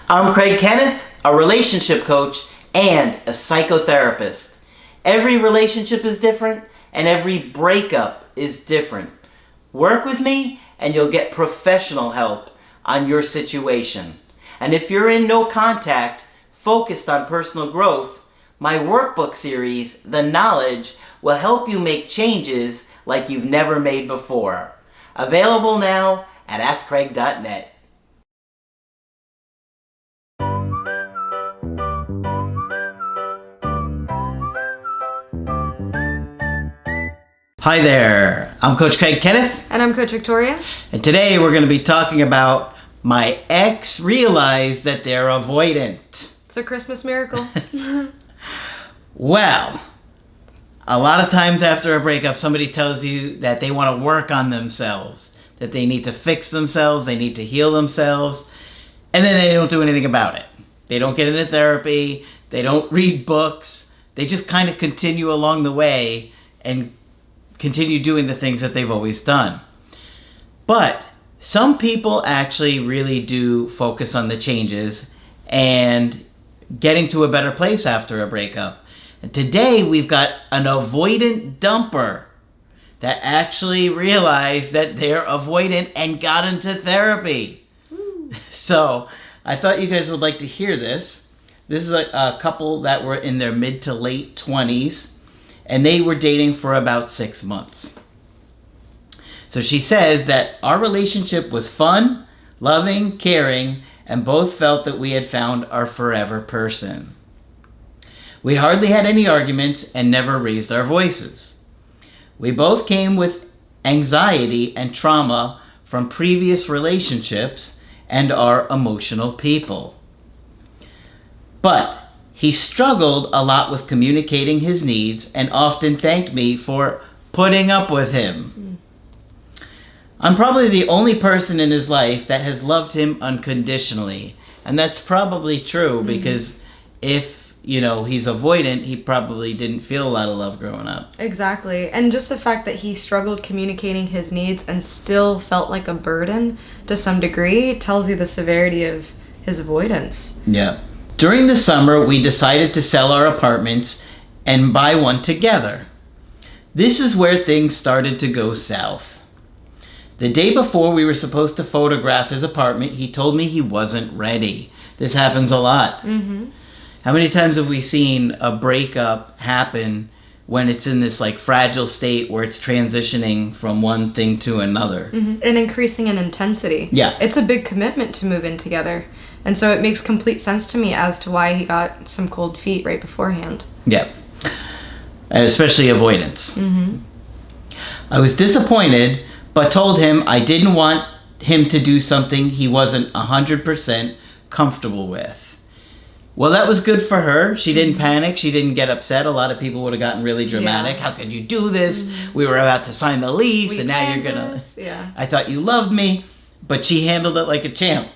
I'm Craig Kenneth, a relationship coach and a psychotherapist. Every relationship is different and every breakup is different. Work with me and you'll get professional help on your situation. And if you're in no contact, focused on personal growth, my workbook series, The Knowledge, will help you make changes like you've never made before. Available now at AskCraig.net. Hi there, I'm Coach Craig Kenneth. And I'm Coach Victoria. And today we're going to be talking about my ex realized that they're avoidant. It's a Christmas miracle. Well, a lot of times after a breakup, somebody tells you that they want to work on themselves, that they need to fix themselves, they need to heal themselves, and then they don't do anything about it. They don't get into therapy, they don't read books, they just kind of continue along the way and continue doing the things that they've always done. But some people actually really do focus on the changes and getting to a better place after a breakup. And today we've got an avoidant dumper that actually realized that they're avoidant and got into therapy. So I thought you guys would like to hear this. This is a couple that were in their mid to late 20s. And they were dating for about 6 months. So she says that our relationship was fun, loving, caring, and both felt that we had found our forever person. We hardly had any arguments and never raised our voices. We both came with anxiety and trauma from previous relationships and are emotional people. But he struggled a lot with communicating his needs and often thanked me for putting up with him. I'm probably the only person in his life that has loved him unconditionally. And that's probably true because if, he's avoidant, he probably didn't feel a lot of love growing up. Exactly. And just the fact that he struggled communicating his needs and still felt like a burden to some degree tells you the severity of his avoidance. Yeah. During the summer, we decided to sell our apartments and buy one together. This is where things started to go south. The day before we were supposed to photograph his apartment, he told me he wasn't ready. This happens a lot. Mm-hmm. How many times have we seen a breakup happen when it's in this fragile state where it's transitioning from one thing to another? Mm-hmm. And increasing in intensity. Yeah. It's a big commitment to move in together. And so it makes complete sense to me as to why he got some cold feet right beforehand. Yeah. And especially avoidance. Mm-hmm. I was disappointed, but told him I didn't want him to do something he wasn't 100% comfortable with. Well, that was good for her. She didn't panic. She didn't get upset. A lot of people would have gotten really dramatic. Yeah. How could you do this? We were about to sign the lease, and now you're going to... Yeah. I thought you loved me. But she handled it like a champ.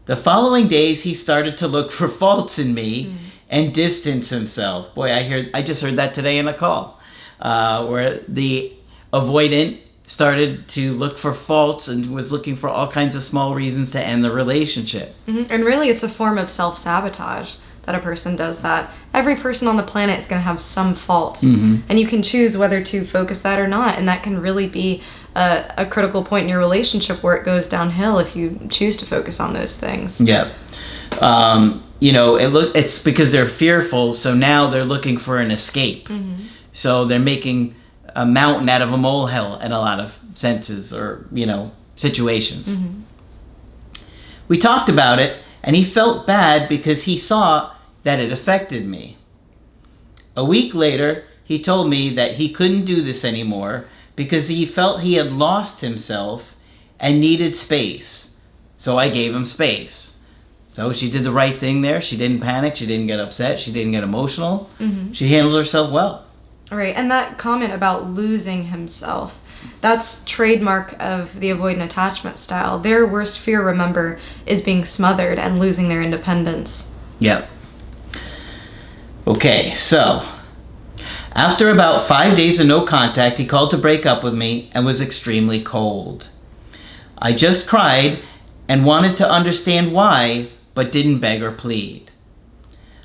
The following days, he started to look for faults in me and distance himself. Boy, I just heard that today in a call, where the avoidant started to look for faults and was looking for all kinds of small reasons to end the relationship. Mm-hmm. And really, it's a form of self-sabotage that a person does that. Every person on the planet is going to have some fault. Mm-hmm. And you can choose whether to focus that or not. And that can really be a critical point in your relationship where it goes downhill if you choose to focus on those things. Yeah. It's because they're fearful, so now they're looking for an escape. Mm-hmm. So they're making a mountain out of a molehill in a lot of senses or, situations. Mm-hmm. We talked about it, and he felt bad because he saw that it affected me. A week later, he told me that he couldn't do this anymore because he felt he had lost himself and needed space. So I gave him space. So she did the right thing there. She didn't panic. She didn't get upset. She didn't get emotional. Mm-hmm. She handled herself well. All right, and that comment about losing himself, that's trademark of the avoidant attachment style. Their worst fear, remember, is being smothered and losing their independence. Yep. Okay, so after about 5 days of no contact, he called to break up with me and was extremely cold. I just cried and wanted to understand why, but didn't beg or plead.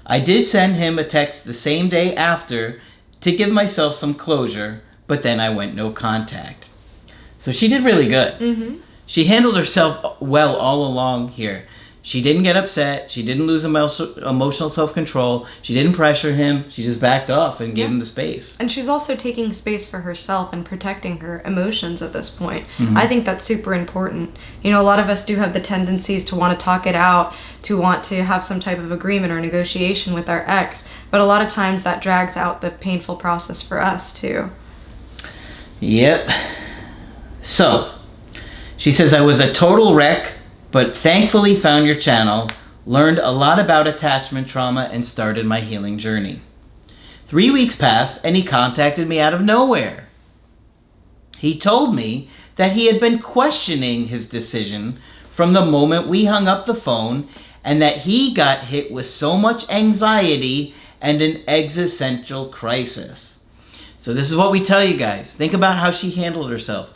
I did send him a text the same day after to give myself some closure, but then I went no contact. So she did really good. Mm-hmm. She handled herself well all along here. She didn't get upset. She didn't lose emotional self-control. She didn't pressure him. She just backed off and gave him the space. And she's also taking space for herself and protecting her emotions at this point. Mm-hmm. I think that's super important. You know, a lot of us do have the tendencies to want to talk it out, to want to have some type of agreement or negotiation with our ex. But a lot of times that drags out the painful process for us too. Yep. So, she says, I was a total wreck, but thankfully found your channel, learned a lot about attachment trauma, and started my healing journey. 3 weeks passed, and he contacted me out of nowhere. He told me that he had been questioning his decision from the moment we hung up the phone, and that he got hit with so much anxiety and an existential crisis. So this is what we tell you guys. Think about how she handled herself.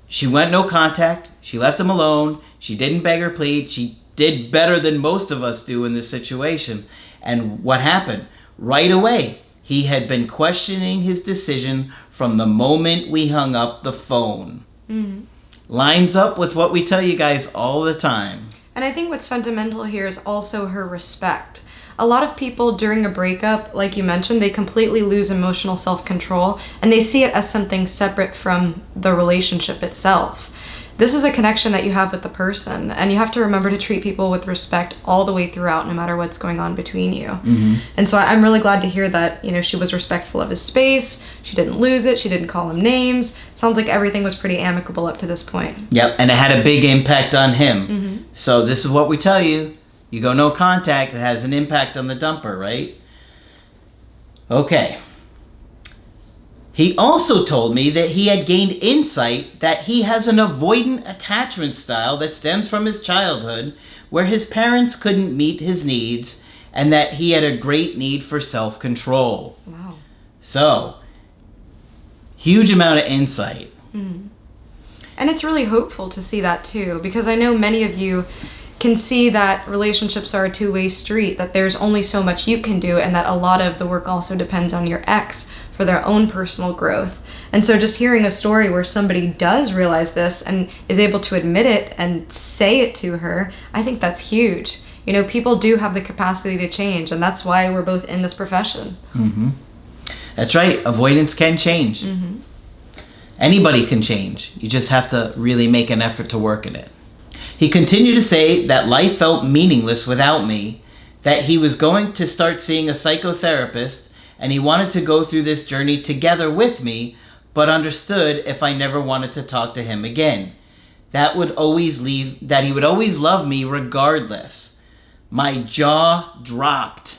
She went no contact. She left him alone. She didn't beg or plead. She did better than most of us do in this situation. And what happened? Right away, he had been questioning his decision from the moment we hung up the phone. Mm-hmm. Lines up with what we tell you guys all the time. And I think what's fundamental here is also her respect. A lot of people during a breakup, like you mentioned, they completely lose emotional self-control and they see it as something separate from the relationship itself. This is a connection that you have with the person, and you have to remember to treat people with respect all the way throughout, no matter what's going on between you. Mm-hmm. And so I'm really glad to hear that, you know, she was respectful of his space. She didn't lose it. She didn't call him names. It sounds like everything was pretty amicable up to this point. Yep, and it had a big impact on him. Mm-hmm. So this is what we tell you. You go no contact, it has an impact on the dumper, right? Okay. He also told me that he had gained insight that he has an avoidant attachment style that stems from his childhood, where his parents couldn't meet his needs, and that he had a great need for self-control. Wow. So, huge amount of insight. Mm. And it's really hopeful to see that too, because I know many of you can see that relationships are a two-way street, that there's only so much you can do, and that a lot of the work also depends on your ex for their own personal growth. And so just hearing a story where somebody does realize this and is able to admit it and say it to her, I think that's huge. You know, people do have the capacity to change, and that's why we're both in this profession. Mm-hmm. That's right. Avoidance can change. Mm-hmm. Anybody can change. You just have to really make an effort to work at it. He continued to say that life felt meaningless without me, that he was going to start seeing a psychotherapist, and he wanted to go through this journey together with me, but understood if I never wanted to talk to him again. That he would always love me regardless. My jaw dropped.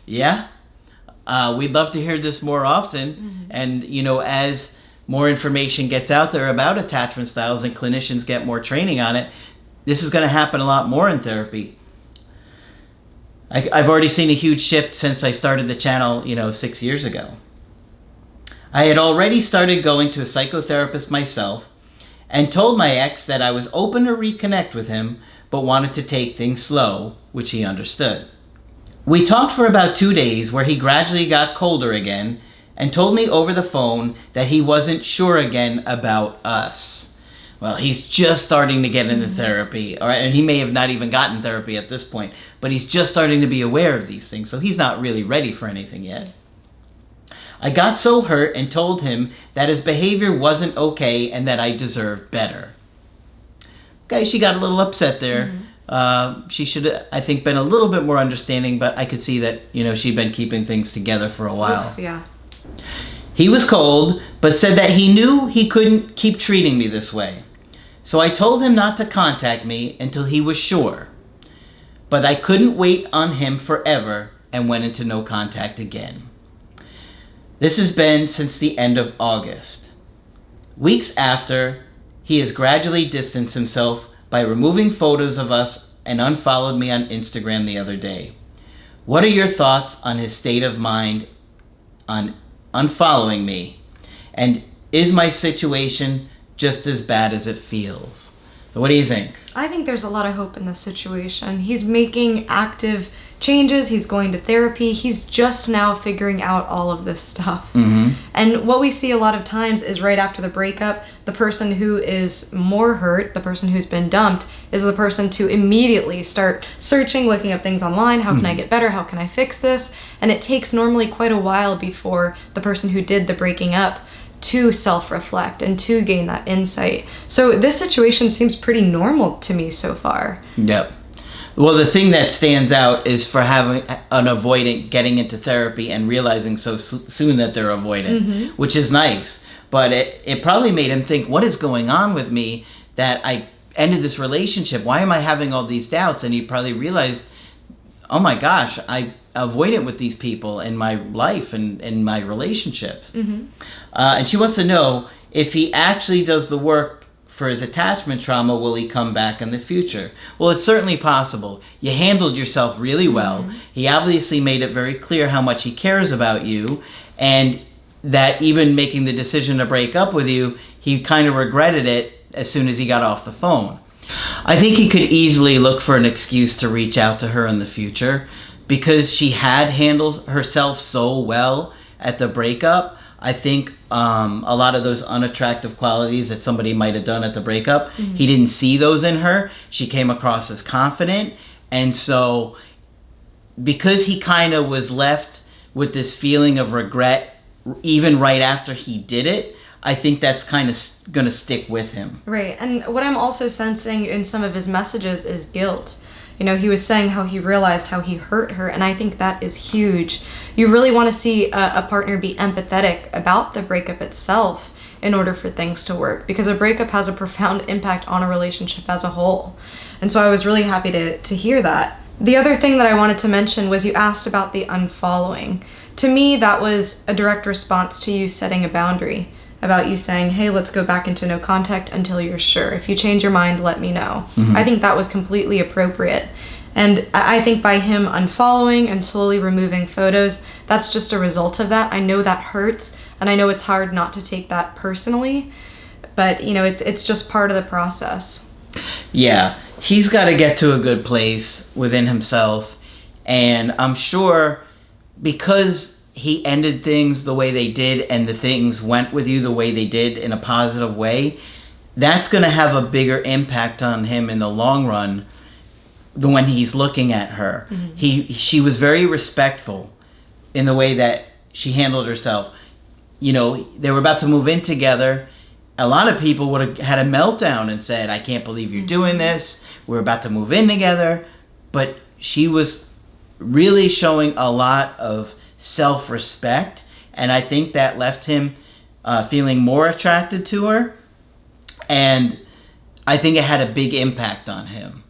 Yeah? We'd love to hear this more often. Mm-hmm. And, you know, as more information gets out there about attachment styles and clinicians get more training on it, this is going to happen a lot more in therapy. I've already seen a huge shift since I started the channel, 6 years ago. I had already started going to a psychotherapist myself and told my ex that I was open to reconnect with him, but wanted to take things slow, which he understood. We talked for about 2 days, where he gradually got colder again and told me over the phone that he wasn't sure again about us. Well, he's just starting to get into therapy, and he may have not even gotten therapy at this point, but he's just starting to be aware of these things, so he's not really ready for anything yet. I got so hurt and told him that his behavior wasn't okay and that I deserved better. Okay, she got a little upset there. Mm-hmm. She should, I think, been a little bit more understanding, but I could see that, she'd been keeping things together for a while. Oof, yeah. He was cold, but said that he knew he couldn't keep treating me this way. So I told him not to contact me until he was sure. But I couldn't wait on him forever and went into no contact again. This has been since the end of August. Weeks after, he has gradually distanced himself by removing photos of us and unfollowed me on Instagram the other day. What are your thoughts on his state of mind on unfollowing me? And is my situation just as bad as it feels? So what do you think? I think there's a lot of hope in this situation. He's making active changes. He's going to therapy. He's just now figuring out all of this stuff. And what we see a lot of times is right after the breakup, the person who is more hurt, the person who's been dumped, is the person to immediately start searching, looking up things online. How can I get better? How can I fix this? And it takes normally quite a while before the person who did the breaking up to self-reflect and to gain that insight. So this situation seems pretty normal to me so far. Yep. Well, the thing that stands out is for having an avoidant getting into therapy and realizing so soon that they're avoidant, which is nice. But it probably made him think, what is going on with me that I ended this relationship? Why am I having all these doubts? And he probably realized, oh my gosh, I avoidant with these people in my life and in my relationships. And she wants to know, if he actually does the work for his attachment trauma, will he come back in the future? Well, it's certainly possible. You handled yourself really well. He obviously made it very clear how much he cares about you, and that even making the decision to break up with you, he kind of regretted it as soon as he got off the phone. I think he could easily look for an excuse to reach out to her in the future, because she had handled herself so well at the breakup. I think a lot of those unattractive qualities that somebody might have done at the breakup, he didn't see those in her. She came across as confident. And so because he kind of was left with this feeling of regret even right after he did it, I think that's kind of going to stick with him. Right. And what I'm also sensing in some of his messages is guilt. You know, he was saying how he realized how he hurt her, and I think that is huge. You really want to see a partner be empathetic about the breakup itself in order for things to work, because a breakup has a profound impact on a relationship as a whole. And so I was really happy to hear that. The other thing that I wanted to mention was you asked about the unfollowing. To me, that was a direct response to you setting a boundary, about you saying, hey, let's go back into no contact until you're sure. If you change your mind, let me know. I think that was completely appropriate. And I think by him unfollowing and slowly removing photos, that's just a result of that. I know that hurts, and I know it's hard not to take that personally, but you know, it's just part of the process. Yeah, he's got to get to a good place within himself, and I'm sure because he ended things the way they did and the things went with you the way they did in a positive way, that's going to have a bigger impact on him in the long run than when he's looking at her. She was very respectful in the way that she handled herself. You know, they were about to move in together. A lot of people would have had a meltdown and said, I can't believe you're doing this. We're about to move in together. But she was really showing a lot of self-respect, and I think that left him feeling more attracted to her, and I think it had a big impact on him.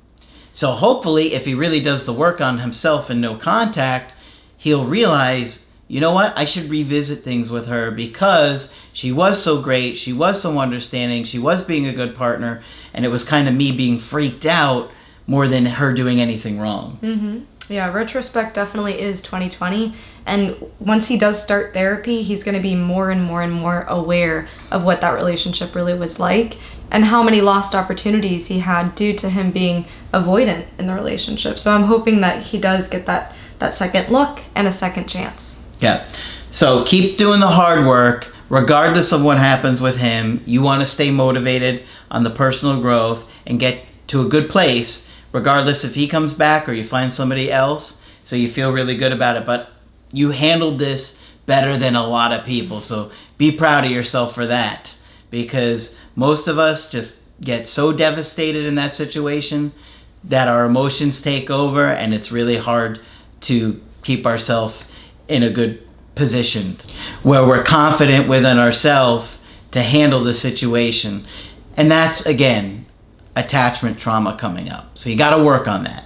So hopefully, if he really does the work on himself and no contact, he'll realize, you know what, I should revisit things with her, because she was so great, she was so understanding, she was being a good partner, and it was kind of me being freaked out more than her doing anything wrong. Yeah, retrospect definitely is 2020, and once he does start therapy, he's going to be more and more and more aware of what that relationship really was like, and how many lost opportunities he had due to him being avoidant in the relationship. So I'm hoping that he does get that second look and a second chance. Yeah, so keep doing the hard work. Regardless of what happens with him, you want to stay motivated on the personal growth and get to a good place, regardless if he comes back or you find somebody else, so you feel really good about it. But you handled this better than a lot of people, so be proud of yourself for that, because most of us just get so devastated in that situation that our emotions take over, and it's really hard to keep ourselves in a good position where we're confident within ourselves to handle the situation. And that's, again, attachment trauma coming up. So you got to work on that.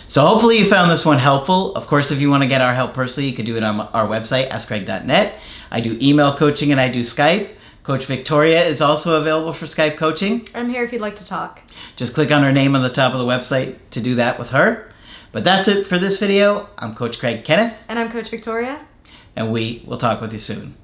So hopefully you found this one helpful. Of course, if you want to get our help personally, you can do it on our website, askcraig.net. I do email coaching and I do Skype. Coach Victoria is also available for Skype coaching. I'm here if you'd like to talk. Just click on her name on the top of the website to do that with her. But that's it for this video. I'm Coach Craig Kenneth. And I'm Coach Victoria. And we will talk with you soon.